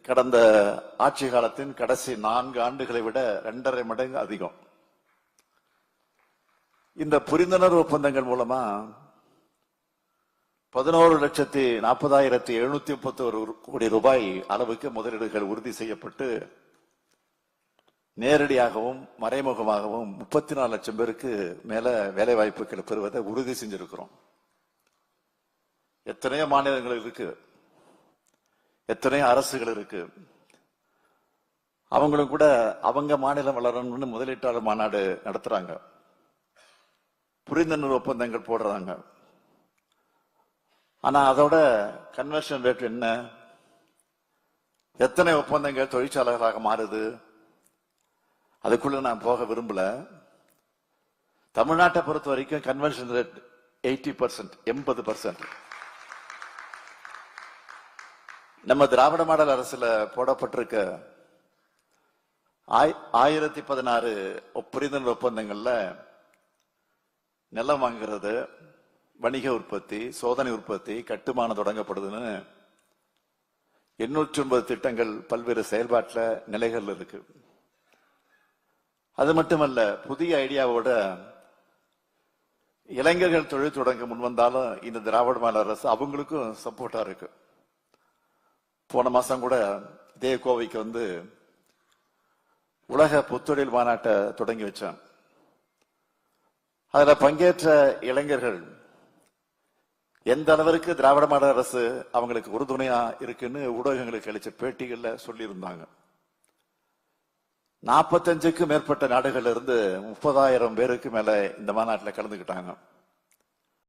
கடந்த ஆட்சி காலத்தின் கடைசி 4 ஆண்டுகளை விட 2.5 மடங்கு அதிகம். இந்த புரிந்துணர்வு ஒப்பந்தங்கள் மூலமா 11,40,731 கோடி ரூபாய் அளவுக்கு முதலீடுகள் உறுதி செய்யப்பட்டு நேரடியாகவும் மறைமுகமாகவும் 34 லட்சம் பேருக்கு மேல வேலை வாய்ப்புகள் பெறுவதை உறுதி செஞ்சிருக்கிறோம். எத்தனையோ மாநிலங்கள் இருக்கு, எத்தனையோ அரசுகள் இருக்கு. அவங்களும் கூட அவங்க மாநிலம் வளரணும்னு முதலீட்டாளர் மாநாடு நடத்துறாங்க, புரிந்துணர்வு ஒப்பந்தங்கள் போடுறாங்க. ஆனா அதோட கன்வர்ஷன் ரேட் என்ன? எத்தனை ஒப்பந்தங்கள் தொழிற்சாலைகளாக மாறுது? அதுக்குள்ள நான் போக விரும்பல. தமிழ்நாட்டை பொறுத்த வரைக்கும் கன்வர்ஷன் ரேட் 80%, 80%. நம்ம திராவிட மாடல் அரசுல போடப்பட்டிருக்க 1016 புரிந்துணர்வு ஒப்பந்தங்கள்ல நிலம் வாங்குறது, வணிக உற்பத்தி, சோதனை உற்பத்தி, கட்டுமானம் தொடங்கப்படுதுன்னு 809 திட்டங்கள் பல்வேறு செயல்பாட்டில் நிலைகள் இருக்கு. அது மட்டுமல்ல, புதிய ஐடியாவோட இளைஞர்கள் தொழில் தொடங்க முன்வந்தாலும் இந்த திராவிட மாடல் அரசு அவங்களுக்கும் சப்போர்ட்டா இருக்கு. போன மாசம் கூட இதே கோவைக்கு வந்து உலக புத்தொழில் மாநாட்டை தொடங்கி வச்சான். அதுல பங்கேற்ற இளைஞர்கள் எந்த அளவிற்கு திராவிட மாடல் அரசு அவங்களுக்கு உறுதுணையா இருக்குன்னு ஊடகங்களுக்கு அளிச்ச பேட்டிகள்ல சொல்லியிருந்தாங்க. 45க்கும் மேற்பட்ட நாடுகள்ல இருந்து 30,000 பேருக்கு மேல இந்த மாநாட்டில் கலந்துக்கிட்டாங்க.